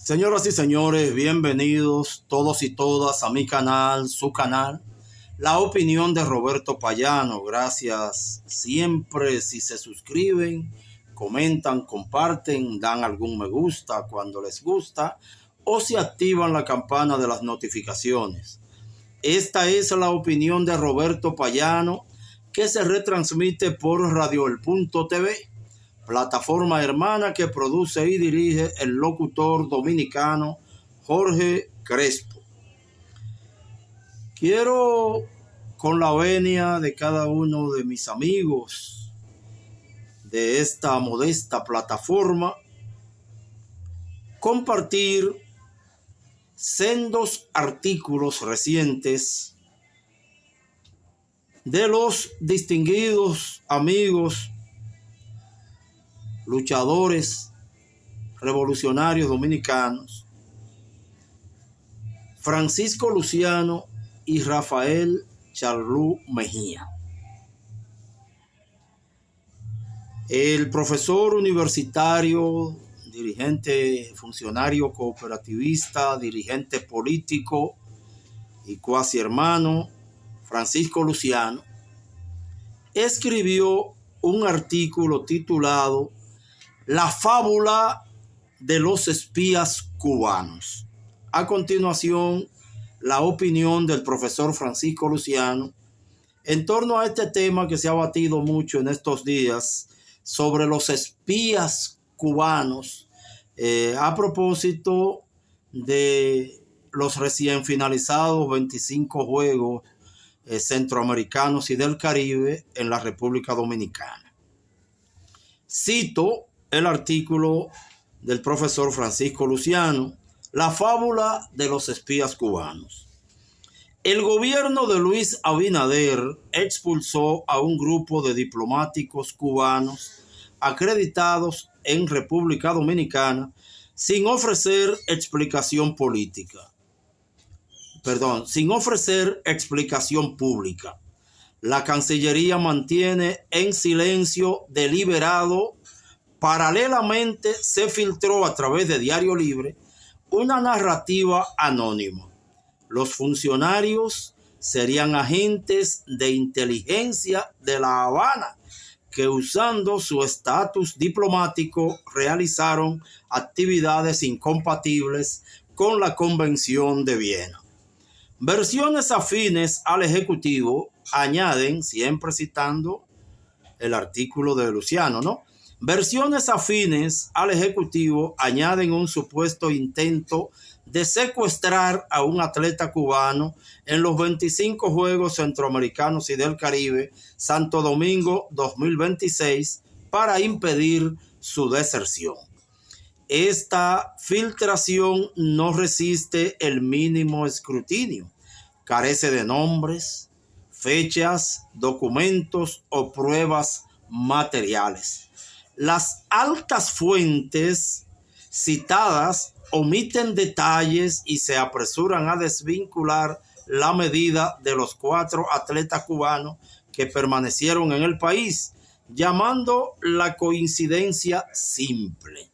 Señoras y señores, bienvenidos todos y todas a mi canal, su canal, La Opinión de Roberto Payano. Gracias siempre si se suscriben, comentan, comparten, dan algún me gusta cuando les gusta o si activan la campana de las notificaciones. Esta es La Opinión de Roberto Payano, que se retransmite por Radio El Punto TV, plataforma hermana que produce y dirige el locutor dominicano Jorge Crespo. Quiero, con la venia de cada uno de mis amigos de esta modesta plataforma, compartir sendos artículos recientes de los distinguidos amigos luchadores revolucionarios dominicanos Francisco Luciano y Rafael Charlú Mejía. El profesor universitario, dirigente, funcionario cooperativista, dirigente político y cuasi hermano Francisco Luciano escribió un artículo titulado La fábula de los espías cubanos. A continuación, la opinión del profesor Francisco Luciano en torno a este tema que se ha batido mucho en estos días sobre los espías cubanos, a propósito de los recién finalizados 25 Juegos Centroamericanos y del Caribe en la República Dominicana. Cito el artículo del profesor Francisco Luciano, La fábula de los espías cubanos. El gobierno de Luis Abinader expulsó a un grupo de diplomáticos cubanos acreditados en República Dominicana sin ofrecer explicación pública. La Cancillería mantiene en silencio deliberado. Paralelamente, se filtró a través de Diario Libre una narrativa anónima. Los funcionarios serían agentes de inteligencia de La Habana que, usando su estatus diplomático, realizaron actividades incompatibles con la Convención de Viena. Versiones afines al Ejecutivo añaden, siempre citando el artículo de Luciano, ¿no? Versiones afines al Ejecutivo añaden un supuesto intento de secuestrar a un atleta cubano en los 25 Juegos Centroamericanos y del Caribe Santo Domingo 2026 para impedir su deserción. Esta filtración no resiste el mínimo escrutinio. Carece de nombres, fechas, documentos o pruebas materiales. Las altas fuentes citadas omiten detalles y se apresuran a desvincular la medida de los 4 atletas cubanos que permanecieron en el país, llamando la coincidencia simple.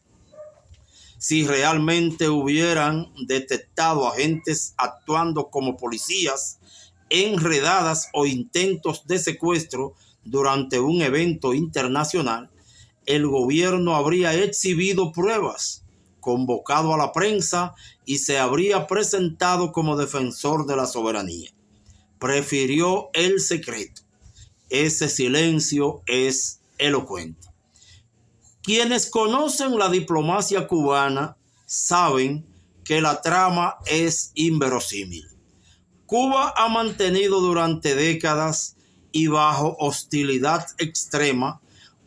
Si realmente hubieran detectado agentes actuando como policías en redadas o intentos de secuestro durante un evento internacional, el gobierno habría exhibido pruebas, convocado a la prensa y se habría presentado como defensor de la soberanía. Prefirió el secreto. Ese silencio es elocuente. Quienes conocen la diplomacia cubana saben que la trama es inverosímil. Cuba ha mantenido durante décadas y bajo hostilidad extrema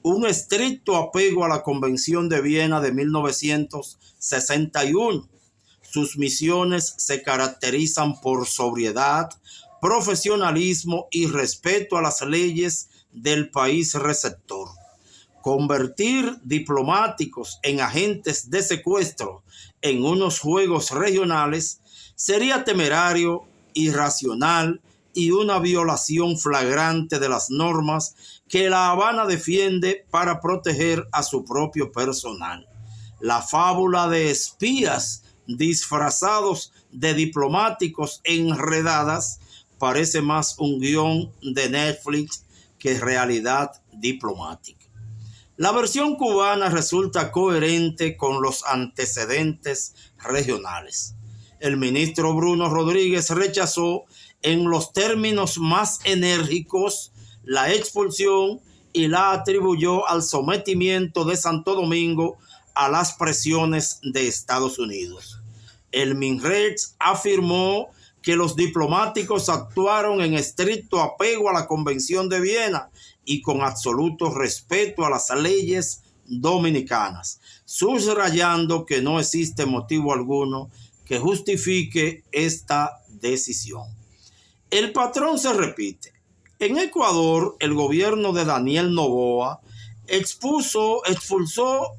un estricto apego a la Convención de Viena de 1961. Sus misiones se caracterizan por sobriedad, profesionalismo y respeto a las leyes del país receptor. Convertir diplomáticos en agentes de secuestro en unos juegos regionales sería temerario, irracional y una violación flagrante de las normas que La Habana defiende para proteger a su propio personal. La fábula de espías disfrazados de diplomáticos enredadas parece más un guión de Netflix que realidad diplomática. La versión cubana resulta coherente con los antecedentes regionales. El ministro Bruno Rodríguez rechazó en los términos más enérgicos la expulsión y la atribuyó al sometimiento de Santo Domingo a las presiones de Estados Unidos. El MINREX afirmó que los diplomáticos actuaron en estricto apego a la Convención de Viena y con absoluto respeto a las leyes dominicanas, subrayando que no existe motivo alguno que justifique esta decisión. El patrón se repite. En Ecuador, el gobierno de Daniel Noboa expulsó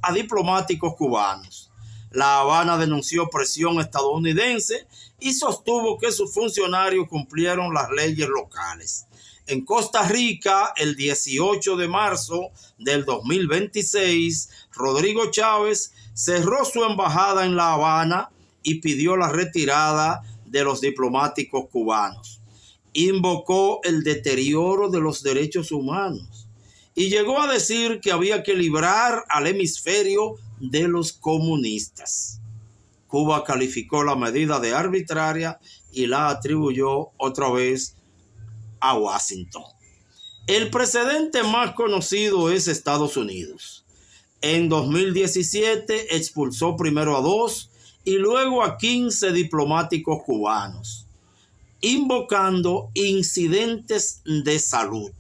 a diplomáticos cubanos. La Habana denunció presión estadounidense y sostuvo que sus funcionarios cumplieron las leyes locales. En Costa Rica, el 18 de marzo del 2026, Rodrigo Chávez cerró su embajada en La Habana y pidió la retirada de los diplomáticos cubanos. Invocó el deterioro de los derechos humanos y llegó a decir que había que librar al hemisferio de los comunistas. Cuba calificó la medida de arbitraria y la atribuyó otra vez a Washington. El precedente más conocido es Estados Unidos. En 2017 expulsó primero a 2 y luego a 15 diplomáticos cubanos, invocando incidentes de salud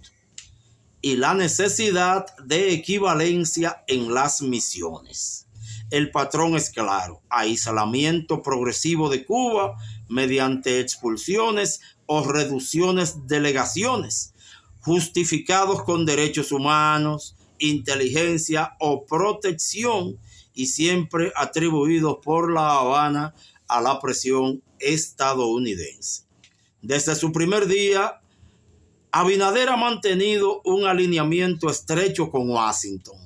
y la necesidad de equivalencia en las misiones. El patrón es claro: aislamiento progresivo de Cuba mediante expulsiones o reducciones de delegaciones, justificados con derechos humanos, inteligencia o protección, y siempre atribuidos por La Habana a la presión estadounidense. Desde su primer día, Abinader ha mantenido un alineamiento estrecho con Washington.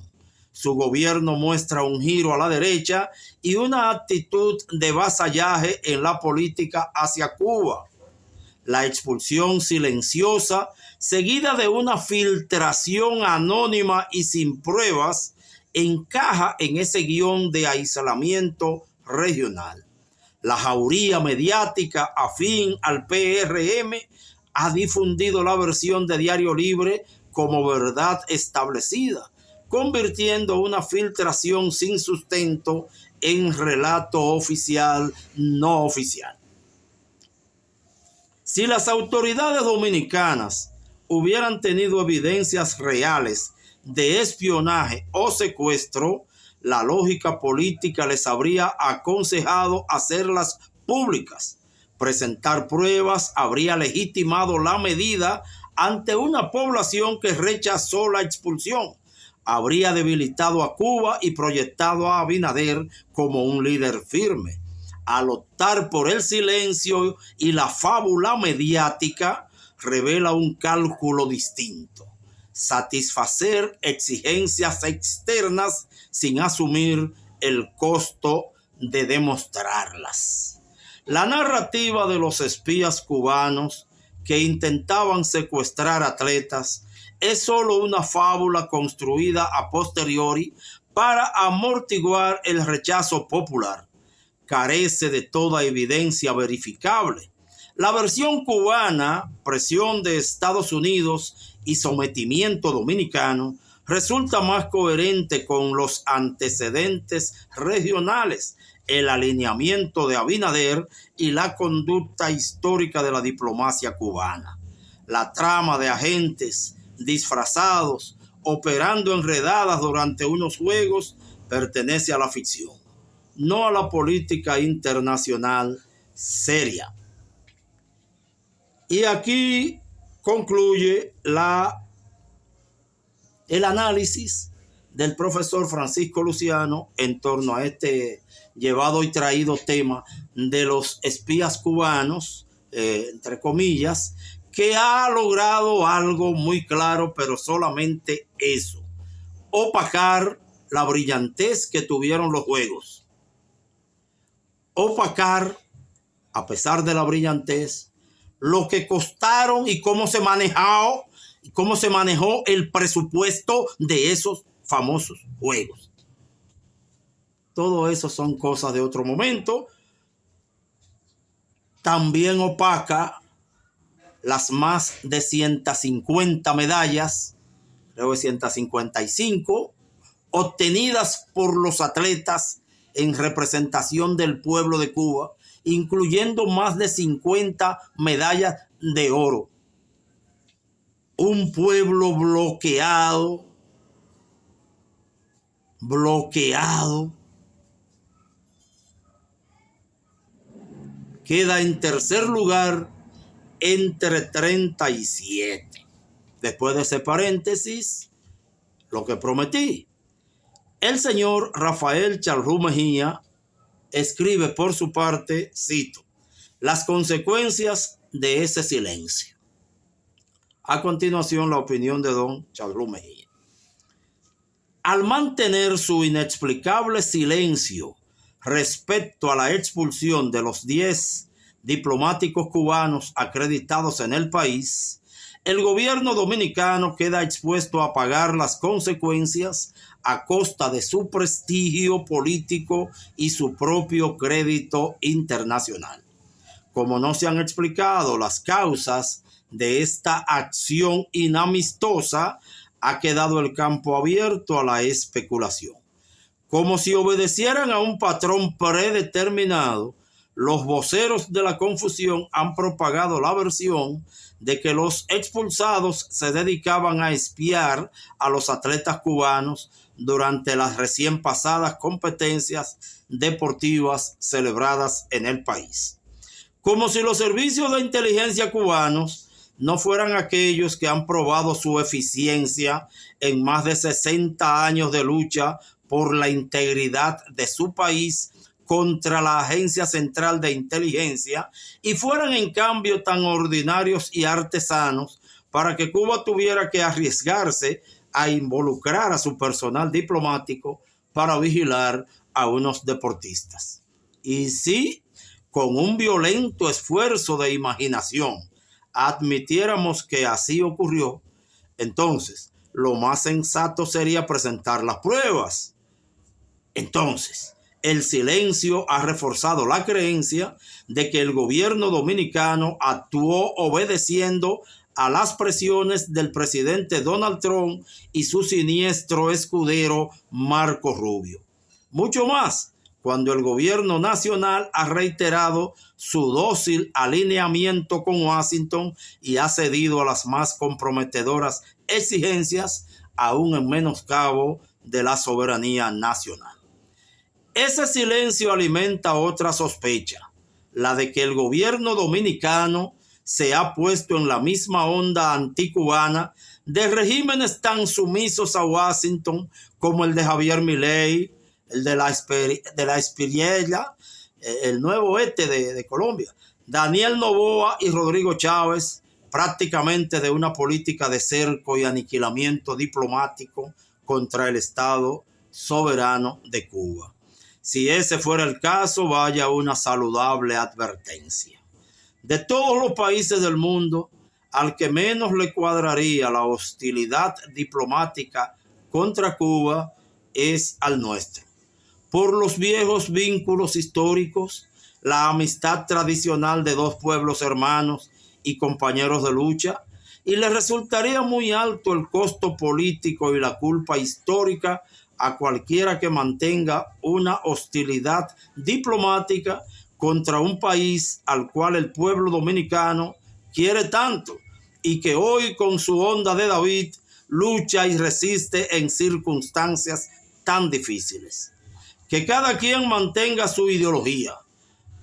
Su gobierno muestra un giro a la derecha y una actitud de vasallaje en la política hacia Cuba. La expulsión silenciosa, seguida de una filtración anónima y sin pruebas, encaja en ese guión de aislamiento regional. La jauría mediática afín al PRM ha difundido la versión de Diario Libre como verdad establecida, convirtiendo una filtración sin sustento en relato oficial no oficial. Si las autoridades dominicanas hubieran tenido evidencias reales de espionaje o secuestro, la lógica política les habría aconsejado hacerlas públicas. Presentar pruebas habría legitimado la medida ante una población que rechazó la expulsión. Habría debilitado a Cuba y proyectado a Abinader como un líder firme. Al optar por el silencio y la fábula mediática, revela un cálculo distinto: satisfacer exigencias externas sin asumir el costo de demostrarlas. La narrativa de los espías cubanos que intentaban secuestrar atletas es solo una fábula construida a posteriori para amortiguar el rechazo popular. Carece de toda evidencia verificable. La versión cubana, presión de Estados Unidos y sometimiento dominicano, resulta más coherente con los antecedentes regionales, el alineamiento de Abinader y la conducta histórica de la diplomacia cubana. La trama de agentes disfrazados operando enredadas durante unos juegos pertenece a la ficción, no a la política internacional seria. Y aquí concluye el análisis del profesor Francisco Luciano en torno a este llevado y traído tema de los espías cubanos, entre comillas, que ha logrado algo muy claro, pero solamente eso: opacar la brillantez que tuvieron los juegos. Opacar, a pesar de la brillantez, lo que costaron y cómo se manejó el presupuesto de esos famosos juegos. Todo eso son cosas de otro momento. También opaca las más de 150 medallas, creo que 155, obtenidas por los atletas en representación del pueblo de Cuba, incluyendo más de 50 medallas de oro. Un pueblo bloqueado, queda en tercer lugar entre 37. Después de ese paréntesis, lo que prometí. El señor Rafael Charrúa Mejía escribe por su parte, cito, las consecuencias de ese silencio. A continuación, la opinión de don Charrúa Mejía. Al mantener su inexplicable silencio respecto a la expulsión de los 10 diplomáticos cubanos acreditados en el país, el gobierno dominicano queda expuesto a pagar las consecuencias a costa de su prestigio político y su propio crédito internacional. Como no se han explicado las causas de esta acción inamistosa, ha quedado el campo abierto a la especulación. Como si obedecieran a un patrón predeterminado, los voceros de la confusión han propagado la versión de que los expulsados se dedicaban a espiar a los atletas cubanos durante las recién pasadas competencias deportivas celebradas en el país. Como si los servicios de inteligencia cubanos no fueran aquellos que han probado su eficiencia en más de 60 años de lucha por la integridad de su país contra la Agencia Central de Inteligencia y fueran en cambio tan ordinarios y artesanos para que Cuba tuviera que arriesgarse a involucrar a su personal diplomático para vigilar a unos deportistas. Y si, con un violento esfuerzo de imaginación, admitiéramos que así ocurrió, entonces lo más sensato sería presentar las pruebas. Entonces, el silencio ha reforzado la creencia de que el gobierno dominicano actuó obedeciendo a las presiones del presidente Donald Trump y su siniestro escudero Marco Rubio. Mucho más cuando el gobierno nacional ha reiterado su dócil alineamiento con Washington y ha cedido a las más comprometedoras exigencias, aún en menoscabo de la soberanía nacional. Ese silencio alimenta otra sospecha, la de que el gobierno dominicano se ha puesto en la misma onda anticubana de regímenes tan sumisos a Washington como el de Javier Milei, el de la Espriella, el nuevo de Colombia, Daniel Noboa y Rodrigo Chávez, prácticamente de una política de cerco y aniquilamiento diplomático contra el Estado soberano de Cuba. Si ese fuera el caso, vaya una saludable advertencia. De todos los países del mundo, al que menos le cuadraría la hostilidad diplomática contra Cuba es al nuestro. Por los viejos vínculos históricos, la amistad tradicional de dos pueblos hermanos y compañeros de lucha, y le resultaría muy alto el costo político y la culpa histórica a cualquiera que mantenga una hostilidad diplomática contra un país al cual el pueblo dominicano quiere tanto y que hoy con su onda de David lucha y resiste en circunstancias tan difíciles. Que cada quien mantenga su ideología,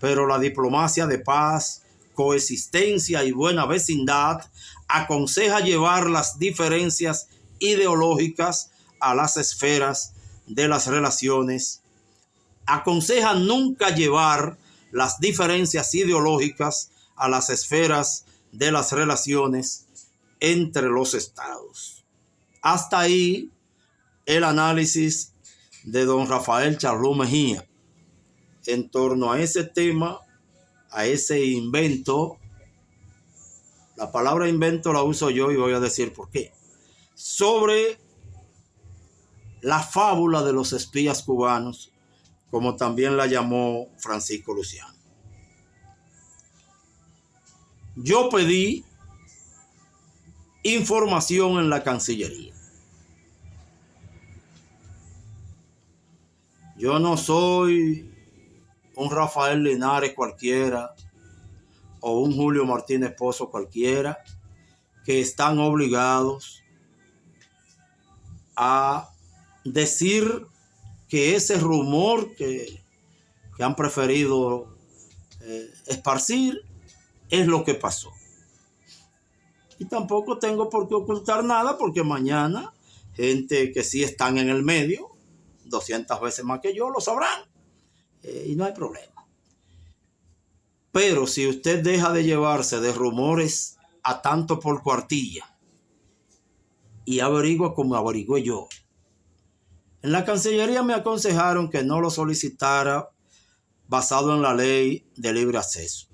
pero la diplomacia de paz, coexistencia y buena vecindad aconseja llevar las diferencias ideológicas a las esferas de las relaciones. Aconseja nunca llevar las diferencias ideológicas a las esferas de las relaciones entre los estados. Hasta ahí el análisis de don Rafael Charlú Mejía en torno a ese tema, a ese invento. La palabra invento la uso yo y voy a decir por qué. Sobre la fábula de los espías cubanos, como también la llamó Francisco Luciano. Yo pedí información en la Cancillería. Yo no soy un Rafael Linares cualquiera o un Julio Martínez Pozo cualquiera que están obligados a decir que ese rumor que han preferido esparcir es lo que pasó. Y tampoco tengo por qué ocultar nada, porque mañana gente que sí están en el medio, 200 veces más que yo, lo sabrán. Y no hay problema. Pero si usted deja de llevarse de rumores a tanto por cuartilla y averigua como averigüé yo, en la Cancillería me aconsejaron que no lo solicitara basado en la ley de libre acceso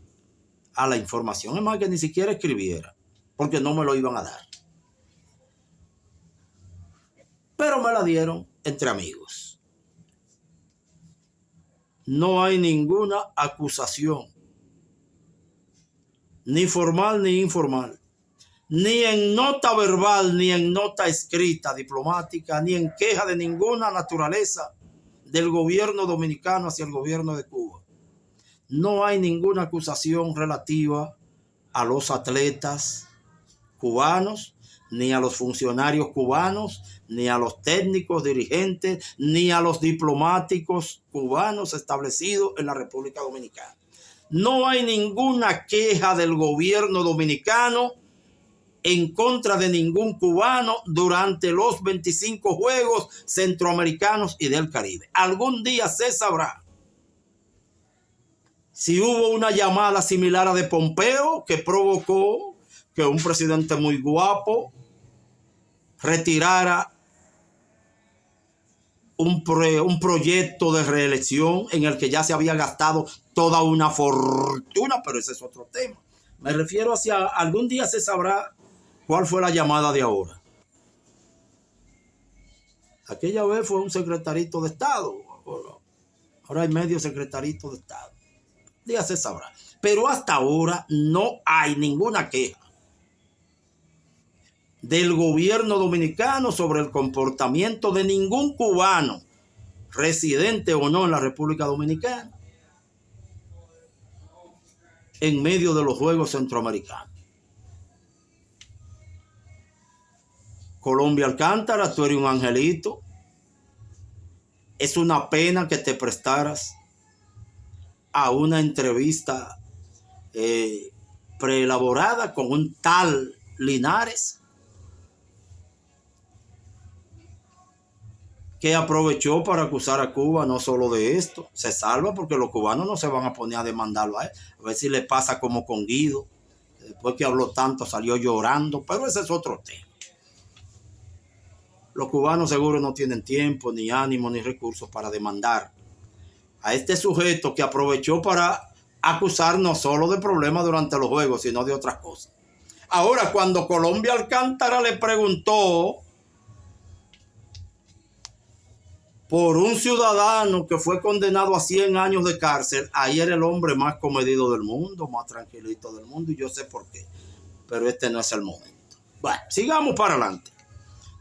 a la información. Es más, que ni siquiera escribiera, porque no me lo iban a dar. Pero me la dieron entre amigos. No hay ninguna acusación, ni formal ni informal, ni en nota verbal, ni en nota escrita diplomática, ni en queja de ninguna naturaleza del gobierno dominicano hacia el gobierno de Cuba. No hay ninguna acusación relativa a los atletas cubanos, ni a los funcionarios cubanos, ni a los técnicos dirigentes, ni a los diplomáticos cubanos establecidos en la República Dominicana. No hay ninguna queja del gobierno dominicano en contra de ningún cubano durante los 25 Juegos Centroamericanos y del Caribe. Algún día se sabrá si hubo una llamada similar a de Pompeo que provocó que un presidente muy guapo retirara un proyecto de reelección en el que ya se había gastado toda una fortuna, pero ese es otro tema. Me refiero hacia algún día se sabrá cuál fue la llamada de ahora. Aquella vez fue un secretarito de Estado. Ahora hay medio secretarito de Estado. Un día se sabrá. Pero hasta ahora no hay ninguna queja del gobierno dominicano sobre el comportamiento de ningún cubano, residente o no en la República Dominicana, en medio de los Juegos Centroamericanos. Colombia Alcántara, tú eres un angelito. Es una pena que te prestaras a una entrevista preelaborada con un tal Linares, que aprovechó para acusar a Cuba no solo de esto. Se salva porque los cubanos no se van a poner a demandarlo a él. A ver si le pasa como con Guido. Después que habló tanto salió llorando, pero ese es otro tema. Los cubanos seguro no tienen tiempo, ni ánimo, ni recursos para demandar a este sujeto que aprovechó para acusar no solo de problemas durante los Juegos, sino de otras cosas. Ahora, cuando Colombia Alcántara le preguntó por un ciudadano que fue condenado a 100 años de cárcel, ahí era el hombre más comedido del mundo, más tranquilito del mundo, y yo sé por qué, pero este no es el momento. Bueno, sigamos para adelante.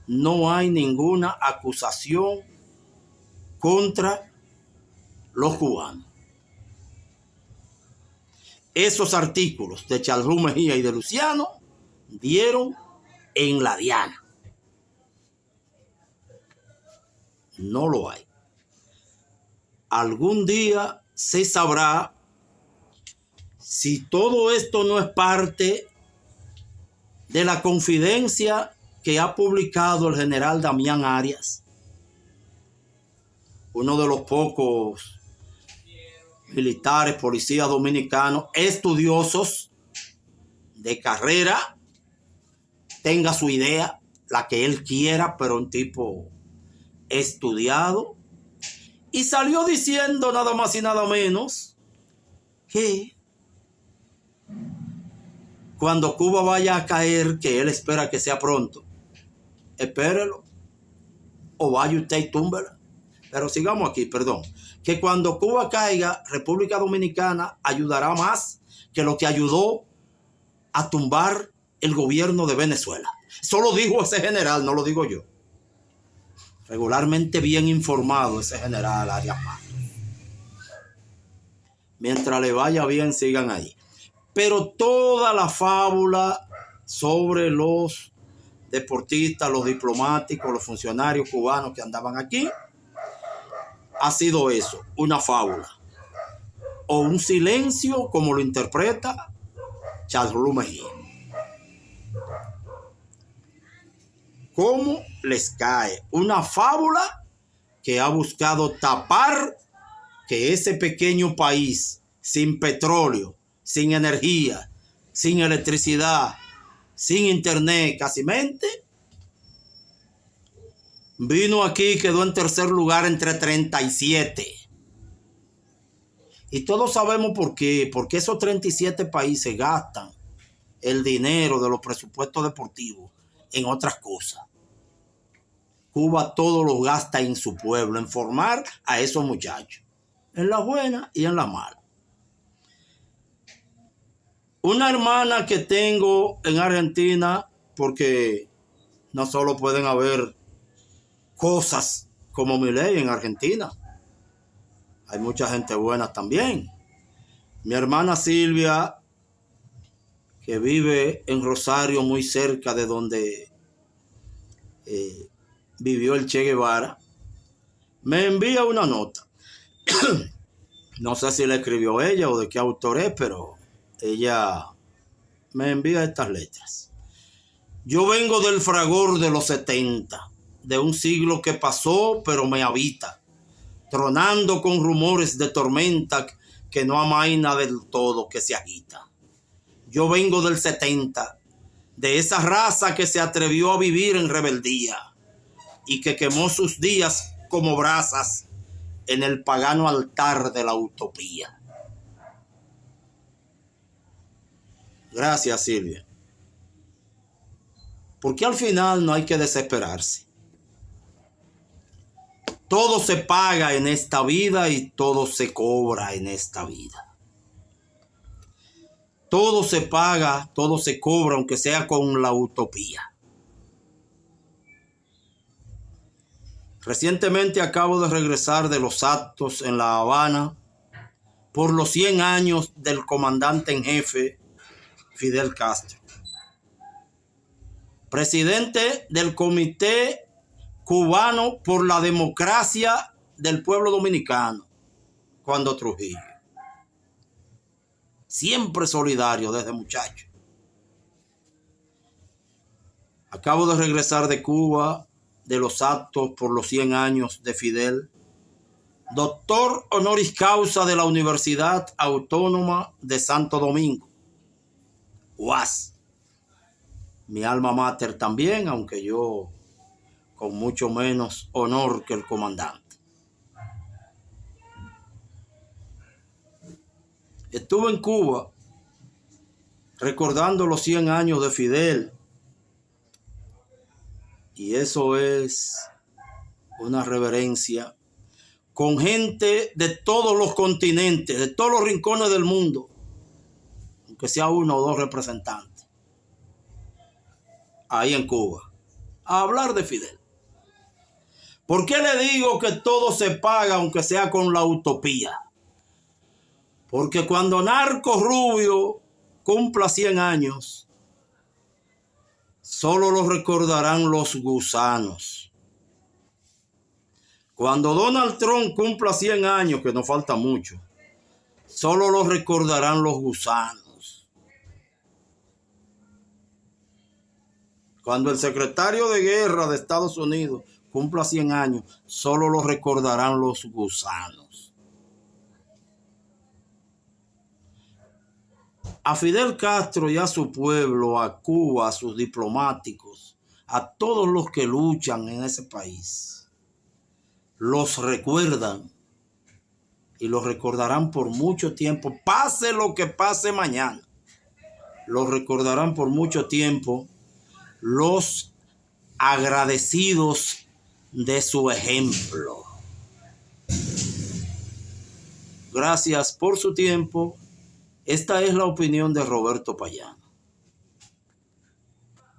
No hay ninguna acusación contra los cubanos. Esos artículos de Charlú Mejía y de Luciano dieron en la diana. No lo hay. Algún día se sabrá si todo esto no es parte de la confidencia que ha publicado el general Damián Arias, uno de los pocos militares, policías dominicanos, estudiosos de carrera, tenga su idea, la que él quiera, pero un tipo estudiado, Y salió diciendo nada más y nada menos que cuando Cuba vaya a caer, que él espera que sea pronto, espérelo, o vaya usted y túmbela. Pero sigamos aquí, perdón. Que cuando Cuba caiga, República Dominicana ayudará más que lo que ayudó a tumbar el gobierno de Venezuela. Eso lo dijo ese general, no lo digo yo. Regularmente bien informado ese general Arias Matos. Mientras le vaya bien, sigan ahí. Pero toda la fábula sobre los deportistas, los diplomáticos, los funcionarios cubanos que andaban aquí, ha sido eso, una fábula. O un silencio, como lo interpreta Charles Mejía. ¿Cómo les cae? Una fábula que ha buscado tapar que ese pequeño país, sin petróleo, sin energía, sin electricidad, sin internet, casi mente, vino aquí y quedó en tercer lugar entre 37. Y todos sabemos por qué. Porque esos 37 países gastan el dinero de los presupuestos deportivos en otras cosas. Cuba todo lo gasta en su pueblo, en formar a esos muchachos, en la buena y en la mala. Una hermana que tengo en Argentina, porque no solo pueden haber cosas como Milei en Argentina, hay mucha gente buena también. Mi hermana Silvia, que vive en Rosario, muy cerca de donde vivió el Che Guevara, me envía una nota. No sé si la escribió ella o de qué autor es, pero ella me envía estas letras. Yo vengo del fragor de los 70, de un siglo que pasó, pero me habita, tronando con rumores de tormenta que no amaina del todo, que se agita. Yo vengo del 70, de esa raza que se atrevió a vivir en rebeldía y que quemó sus días como brasas en el pagano altar de la utopía. Gracias, Silvia. Porque al final no hay que desesperarse. Todo se paga en esta vida y todo se cobra en esta vida. Todo se paga, todo se cobra, aunque sea con la utopía. Recientemente acabo de regresar de los actos en La Habana por los 100 años del comandante en jefe Fidel Castro, presidente del Comité Cubano por la Democracia del Pueblo Dominicano, cuando Trujillo. Siempre solidario desde muchacho. Acabo de regresar de Cuba, de los actos por los 100 años de Fidel, doctor honoris causa de la Universidad Autónoma de Santo Domingo, UAS. Mi alma mater también, aunque yo con mucho menos honor que el comandante. Estuve en Cuba recordando los 100 años de Fidel, y eso es una reverencia con gente de todos los continentes, de todos los rincones del mundo, aunque sea uno o dos representantes, ahí en Cuba, a hablar de Fidel. ¿Por qué le digo que todo se paga, aunque sea con la utopía? Porque cuando Narco Rubio cumpla 100 años, solo lo recordarán los gusanos. Cuando Donald Trump cumpla 100 años, que no falta mucho, solo lo recordarán los gusanos. Cuando el secretario de Guerra de Estados Unidos cumpla 100 años, solo lo recordarán los gusanos. A Fidel Castro y a su pueblo, a Cuba, a sus diplomáticos, a todos los que luchan en ese país, los recuerdan y lo recordarán por mucho tiempo, pase lo que pase mañana. Lo recordarán por mucho tiempo los agradecidos de su ejemplo. Gracias por su tiempo. Esta es la opinión de Roberto Payán.